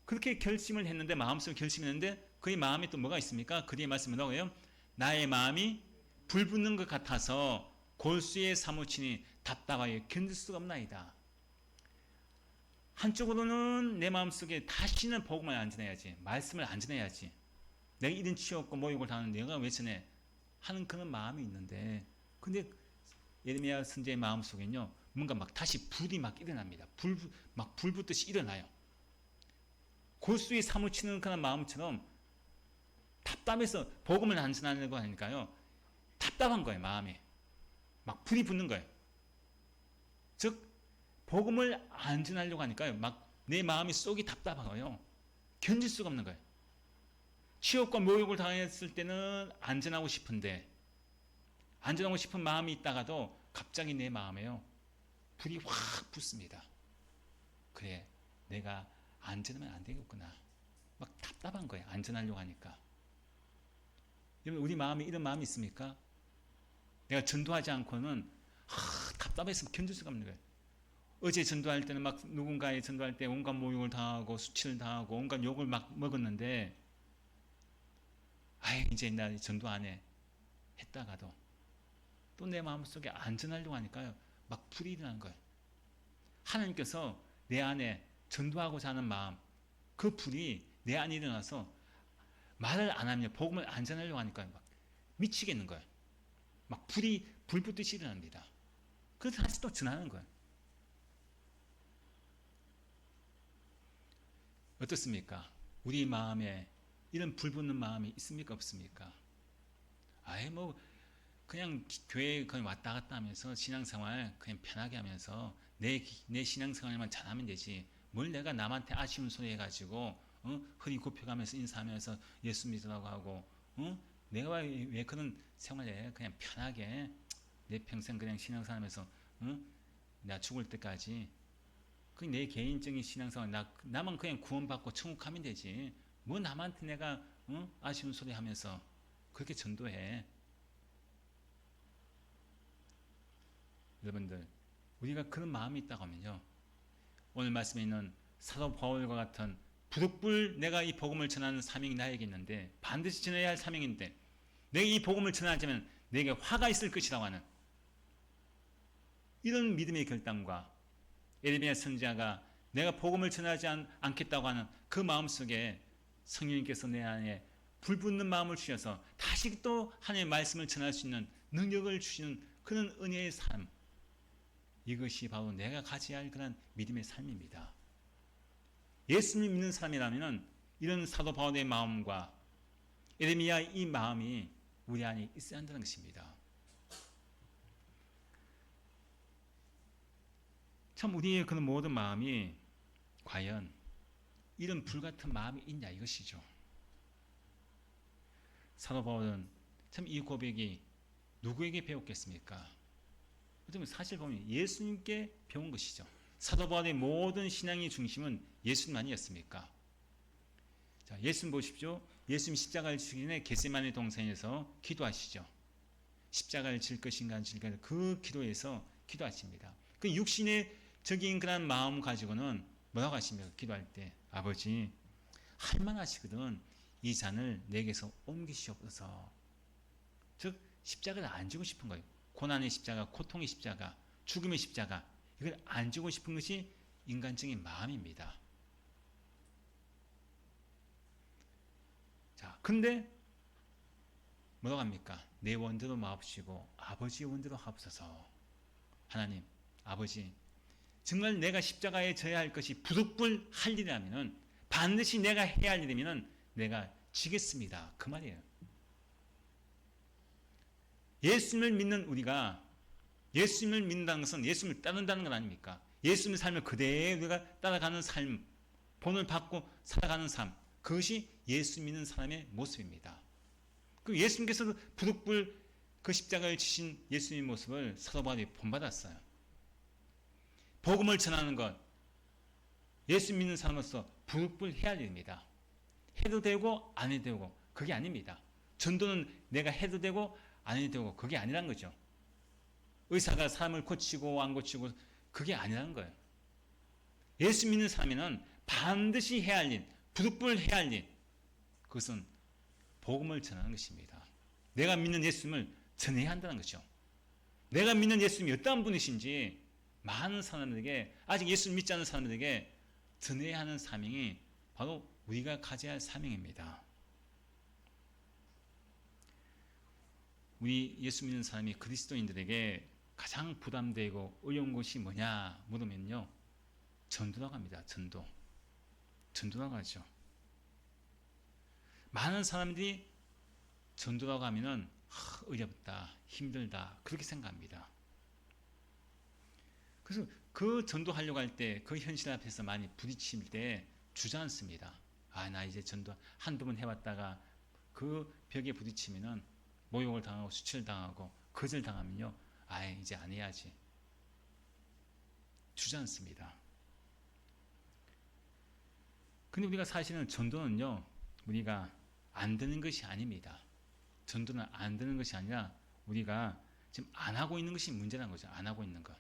그렇게 결심을 했는데, 마음속에 결심했는데 그의 마음에 또 뭐가 있습니까? 그의 말씀이 뭐라고요? 나의 마음이 불붙는 것 같아서 골수에 사무치니 답답하여 견딜 수가 없나이다. 한쪽으로는 내 마음속에 다시는 복음을 안 전해야지, 말씀을 안 전해야지, 내가 이런 치욕과 모욕을 당하는 내가 왜 전해 하는 그런 마음이 있는데, 근데 예레미야 선지자의 마음속에는요, 뭔가 막 다시 불이 막 일어납니다. 막 불 붙듯이 일어나요. 골수에 사무치는 그런 마음처럼 답답해서 복음을 안 전하려고 하니까요, 답답한 거예요. 마음이 막 불이 붙는 거예요. 즉 복음을 안 전하려고 하니까요, 막 내 마음이 속이 답답하고요, 견딜 수가 없는 거예요. 치욕과 모욕을 당했을 때는 안전하고 싶은데, 안전하고 싶은 마음이 있다가도 갑자기 내 마음에요, 불이 확 붙습니다. 그래, 내가 안전하면 안 되겠구나. 막 답답한 거예요. 안전하려고 하니까. 여러분, 우리 마음에 이런 마음이 있습니까? 내가 전도하지 않고는 답답해서 견딜 수가 없는 거예요. 어제 전도할 때는 막 누군가에 전도할 때 온갖 모욕을 당하고 수치를 당하고 온갖 욕을 막 먹었는데, 이제 나 전도 안 해 했다가도 또 내 마음속에 안전하려고 하니까요, 막 불이 일어나는 거예요. 하나님께서 내 안에 전도하고자 하는 마음, 그 불이 내 안에 일어나서 말을 안 하면, 복음을 안 전하려고 하니까 막 미치겠는 거예요. 막 불 붙듯이 일어납니다. 그래서 다시 또 전하는 거예요. 어떻습니까? 우리 마음에 이런 불 붙는 마음이 있습니까? 없습니까? 뭐 그냥 교회에 그냥 왔다 갔다 하면서 신앙생활 그냥 편하게 하면서 내 신앙생활만 잘하면 되지, 뭘 내가 남한테 아쉬운 소리 해가지고 허리 굽혀가면서 인사하면서 예수 믿으라고 하고, 내가 왜 그런 생활을 해? 그냥 편하게 내 평생 그냥 신앙생활하면서 응? 나 죽을 때까지 그 내 개인적인 신앙생활 나만 그냥 구원받고 천국 가면 되지. 뭐 남한테 내가 응? 아쉬운 소리 하면서 그렇게 전도해. 여러분들 우리가 그런 마음이 있다고 하면요. 오늘 말씀에 있는 사도 바울과 같은 부득불 내가 이 복음을 전하는 사명이 나에게 있는데 반드시 전해야 할 사명인데 내가 이 복음을 전하자면 내게 화가 있을 것이라고 하는 이런 믿음의 결단과 에레미야 선지자가 내가 복음을 전하지 않겠다고 하는 그 마음속에 성령님께서 내 안에 불붙는 마음을 주셔서 다시 또 하나님의 말씀을 전할 수 있는 능력을 주시는 그런 은혜의 삶, 이것이 바로 내가 가져야 할 그런 믿음의 삶입니다. 예수님 믿는 사람이라면 이런 사도 바울의 마음과 에레미야 이 마음이 우리 안에 있어야 한다는 것입니다. 참 우리의 그런 모든 마음이 과연 이런 불같은 마음이 있냐 이것이죠. 사도 바울은 참 이 고백이 누구에게 배웠겠습니까? 어쩌면 사실 보면 예수님께 배운 것이죠. 사도 바울의 모든 신앙의 중심은 예수님 아니었습니까? 자, 예수님 보십시오. 예수님 십자가를 지기 전에 겟세마네 동산에서 기도하시죠. 십자가를 질 것인가 안 질 것인가 그 기도에서 기도하십니다. 그 육신의 적인 그런 마음 가지고는 뭐라고 하십니까? 기도할 때 아버지 할만하시거든 이 잔을 내게서 옮기시옵소서. 즉 십자가를 안 지고 싶은 거예요. 고난의 십자가, 고통의 십자가, 죽음의 십자가 이걸 안 지고 싶은 것이 인간적인 마음입니다. 자, 근데 뭐라고 합니까? 내 원대로 마옵시고 아버지의 원대로 하옵소서. 하나님, 아버지 정말 내가 십자가에 져야 할 것이 부득불 할 일이라면 반드시 내가 해야 할 일이면 내가 지겠습니다. 그 말이에요. 예수님을 믿는 우리가 예수님을 믿는다는 것은 예수님을 따른다는 건 아닙니까? 예수님의 삶을 그대로 우리가 따라가는 삶, 본을 받고 살아가는 삶, 그것이 예수 믿는 사람의 모습입니다. 그 예수님께서도 부득불 그 십자가를 지신 예수님의 모습을 사도 바울이 본받았어요. 복음을 전하는 것, 예수 믿는 사람으로서 부득불 해야 할 일입니다. 해도 되고 안 해도 되고 그게 아닙니다. 전도는 내가 해도 되고 안 해도 되고 그게 아니란 거죠. 의사가 사람을 고치고 안 고치고 그게 아니라는 거예요. 예수 믿는 사람에는 반드시 해야 할 일, 부득불 해야 할 일, 그것은 복음을 전하는 것입니다. 내가 믿는 예수님을 전해야 한다는 거죠. 내가 믿는 예수님이 어떠한 분이신지 많은 사람들에게 아직 예수 믿지 않는 사람들에게 전해야 하는 사명이 바로 우리가 가져야 할 사명입니다. 우리 예수 믿는 사람이 그리스도인들에게 가장 부담되고 어려운 것이 뭐냐 물으면요. 전도라고 합니다. 전도라고 하죠. 많은 사람들이 전도라고 하면은 어렵다, 힘들다 그렇게 생각합니다. 그래서 그 전도하려고 할 때 그 현실 앞에서 많이 부딪힐 때 주저앉습니다. 나 이제 전도 한두 번 해봤다가 그 벽에 부딪히면은 모욕을 당하고 수치를 당하고 거절당하면요. 이제 안 해야지. 주저앉습니다. 근데 우리가 사실은 전도는요. 우리가 안 되는 것이 아닙니다. 전도는 안 되는 것이 아니라 우리가 지금 안 하고 있는 것이 문제라는 거죠. 안 하고 있는 것.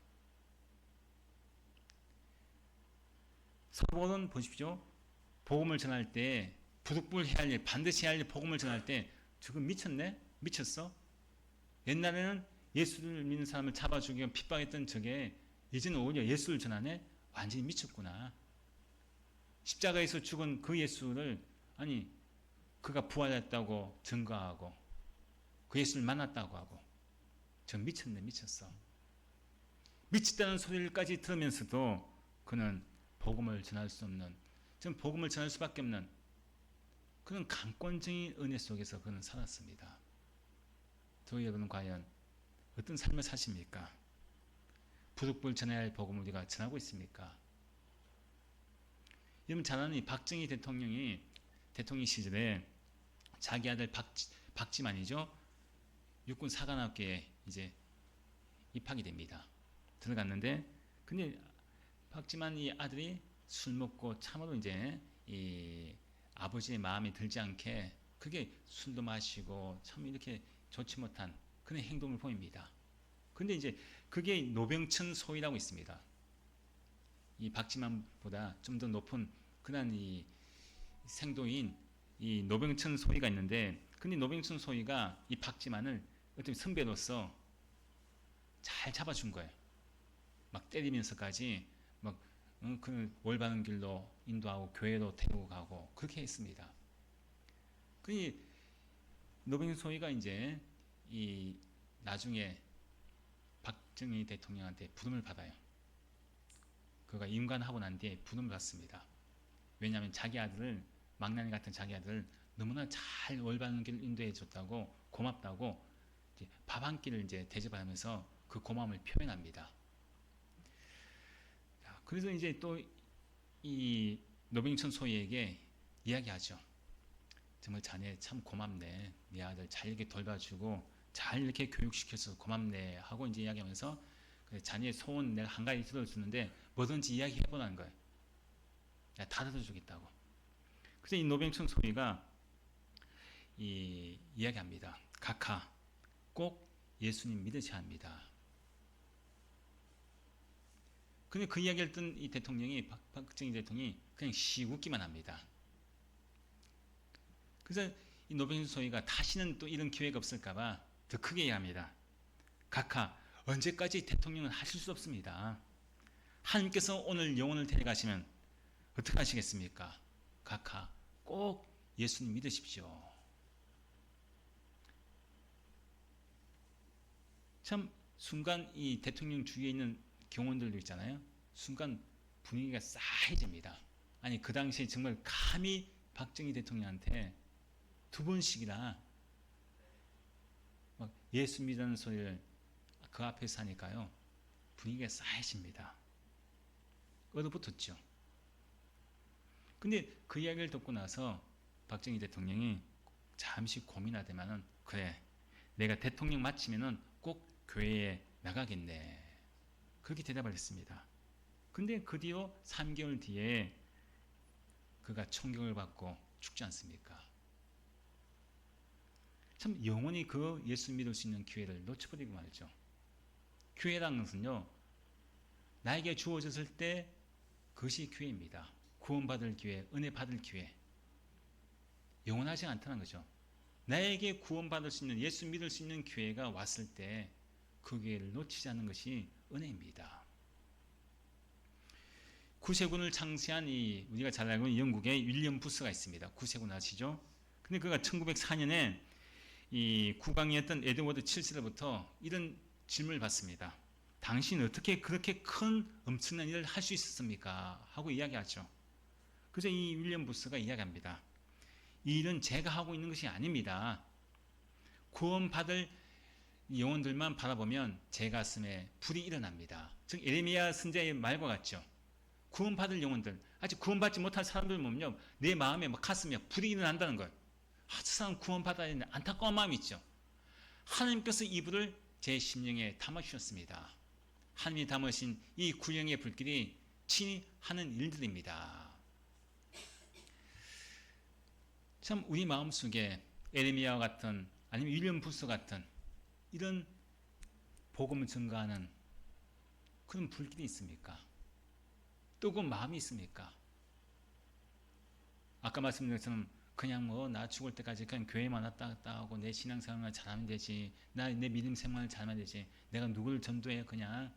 사도는 보십시오. 복음을 전할 때 부득불 해야 할 일, 반드시 해야 할 일, 복음을 전할 때 지금 미쳤네? 미쳤어? 옛날에는 예수를 믿는 사람을 잡아 죽이고 핍박했던 저게 이제는 오히려 예수를 전하네? 완전히 미쳤구나. 십자가에서 죽은 그 예수를 그가 부활했다고 증거하고 그 예수를 만났다고 하고 저 미쳤네 미쳤어. 미쳤다는 소리까지 들으면서도 그는 복음을 전할 수 없는 좀 복음을 전할 수밖에 없는 그런 강권적인 은혜 속에서 그는 살았습니다. 저희 여러분은 과연 어떤 삶을 사십니까? 부득불 전해야 할 복음을 우리가 전하고 있습니까? 여러분 잘 아는 박정희 대통령이 대통령 시절에 자기 아들 박지만이죠. 육군 사관학교에 이제 입학이 됩니다. 들어갔는데 근데 박지만 이 아들이 술 먹고 참으로 이제 이 아버지의 마음에 들지 않게 그게 술도 마시고 참 이렇게 좋지 못한 그런 행동을 보입니다. 근데 이제 그게 노병천 소위라고 있습니다. 이 박지만보다 좀 더 높은 그런 이 생도인 이 노병천 소위가 있는데, 근데 노병천 소위가 이 박지만을 어떤 선배로서 잘 잡아준 거예요. 막 때리면서까지 막 그 올바른 길로 인도하고 교회로 데리고 가고 그렇게 했습니다. 그 노병천 소위가 이제 이 나중에 박정희 대통령한테 부름을 받아요. 그가 임관하고 난 뒤에 부름을 받습니다. 왜냐하면 자기 아들을, 망나니 같은 자기 아들을 너무나 잘 올바른 길을 인도해 줬다고, 고맙다고 밥 한 끼를 이제 대접하면서 그 고마움을 표현합니다. 그래서 이제 또 이 노병천 소위에게 이야기하죠. 정말 자네 참 고맙네. 네 아들 잘 이렇게 돌봐주고 잘 이렇게 교육시켜서 고맙네 하고 이제 이야기하면서 자네의 소원 내가 한 가지 들어주는데 뭐든지 이야기해보라는 거예요. 내가 다 들어주겠다고. 그래서 이 노병천 소위가 이야기합니다. 각하 꼭 예수님 믿으셔야 합니다. 근데 그 이야기를 듣는 이 대통령이, 박정희 대통령이 그냥 시웃기만 합니다. 그래서 이 노병천 소위가 다시는 또 이런 기회가 없을까봐 더 크게 이야기합니다. 각하, 언제까지 대통령은 하실 수 없습니다. 하나님께서 오늘 영혼을 데려가시면 어떻게 하시겠습니까? 각하, 꼭 예수님 믿으십시오. 참 순간 이 대통령 주위에 있는 경호원들도 있잖아요. 순간 분위기가 싸해집니다. 아니 그 당시에 정말 감히 박정희 대통령한테 두 번씩이나 막 예수 믿는 소리를 그 앞에서 하니까요. 분위기가 싸해집니다. 얼어붙었죠. 근데 그 이야기를 듣고 나서 박정희 대통령이 잠시 고민하더만은, 그래 내가 대통령 마치면은 꼭 교회에 나가겠네. 그렇게 대답을 했습니다. 근데 그 뒤로 3개월 뒤에 그가 총격을 받고 죽지 않습니까? 참 영원히 그 예수 믿을 수 있는 기회를 놓쳐버리고 말이죠. 기회라는 것은요, 나에게 주어졌을 때 그것이 기회입니다. 구원받을 기회, 은혜 받을 기회. 영원하지 않다는 거죠. 나에게 구원받을 수 있는, 예수 믿을 수 있는 기회가 왔을 때 그 기회를 놓치지 않는 것이 은혜입니다. 구세군을 창시한 우리가 잘 알고 있는 영국의 윌리엄 부스가 있습니다. 구세군 아시죠? 근데 그가 1904년에 이 국왕이었던 에드워드 7세로부터 이런 질문을 받습니다. 당신 어떻게 그렇게 큰 엄청난 일을 할 수 있었습니까? 하고 이야기하죠. 그래서 이 윌리엄 부스가 이야기합니다. 이 일은 제가 하고 있는 것이 아닙니다. 구원받을 영혼들만 바라보면 제 가슴에 불이 일어납니다. 즉 예레미야 선지자의 말과 같죠. 구원받을 영혼들, 아직 구원받지 못한 사람들 보면요, 내 마음에 막 가슴에 불이 일어난다는 거예요. 저 사람 구원받아야 되는데 안타까운 마음이 있죠. 하나님께서 이 불을 제 심령에 담아주셨습니다. 하나님이 담으신 이 구령의 불길이 친히 하는 일들입니다. 참 우리 마음속에 에레미야와 같은, 아니면 윌리엄 부스 같은 이런 복음을 증거하는 그런 불길이 있습니까? 뜨거운 마음이 있습니까? 아까 말씀드린 것처럼 그냥 뭐 나 죽을 때까지 그냥 교회만 왔다 갔다 하고 내 신앙생활만 잘하면 되지, 내 믿음 생활을 잘하면 되지, 내가 누구를 전도해, 그냥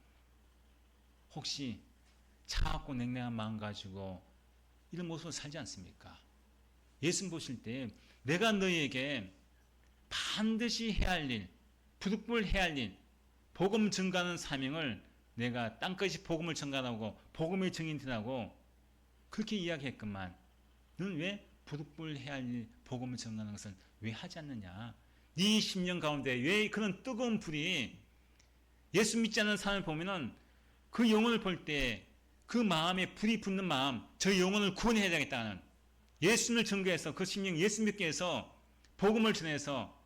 혹시 차갑고 냉랭한 마음 가지고 이런 모습을 살지 않습니까? 예수님 보실 때 내가 너희에게 반드시 해야 할 일, 부득불 해야 할 일, 복음 증가하는 사명을 내가 땅끝이 복음을 증가하고 복음의 증인되라고 그렇게 이야기했건만 너는 왜 부득불 해야 할 일, 복음을 증가하는 것을 왜 하지 않느냐? 네 심령 가운데 왜 그런 뜨거운 불이, 예수 믿지 않는 사람을 보면은 그 영혼을 볼 때 그 마음에 불이 붙는 마음, 저 영혼을 구원해야 되겠다는, 예수님을 증거해서 그 심령 예수 믿게 해서 복음을 전해서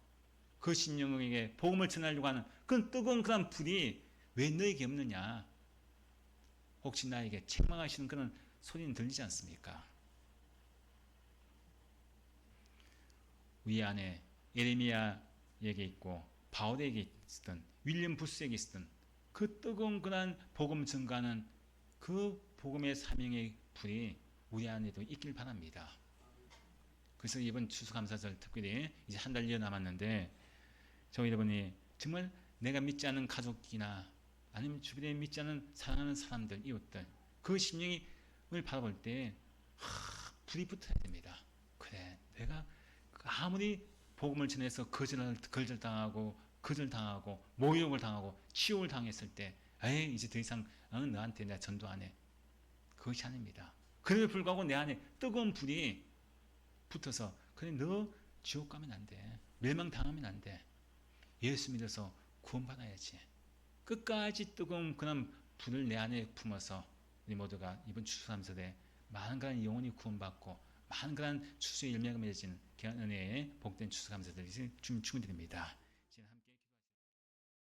그 심령에게 복음을 전하려고 하는 그런 뜨거운 그런 불이 왜 너에게 없느냐? 혹시 나에게 책망하시는 그런 소리는 들리지 않습니까? 위 안에 예레미야에게 있고 바울에게 있었던 윌리엄 부스에게 있었던 그 뜨거운 그런 복음 증가하는 그 복음의 사명의 불이 우리 안에도 있길 바랍니다. 그래서 이번 추수감사절 특별히 이제 한 달여 남았는데 저희 여러분이 정말 내가 믿지 않는 가족이나 아니면 주변에 믿지 않는 사랑하는 사람들, 이웃들 그 심령을 바라볼 때 불이 붙어야 됩니다. 그래, 내가 아무리 복음을 전해서 거절당하고 모욕을 당하고 치욕을 당했을 때 에이 이제 더 이상 너한테 내가 전도 안 해. 그것이 아닙니다. 그래도 불구하고 내 안에 뜨거운 불이 붙어서 그래 너 지옥 가면 안 돼. 멸망당하면 안 돼. 예수 믿어서 구원받아야지. 끝까지 뜨거운 그런 불을 내 안에 품어서 우리 모두가 이번 추수감사대 많은 그런 영혼이 구원받고 많은 그런 추수의 열매가 맺어진 귀한 은혜의 복된 추수감사들이 좀 축원드립니다.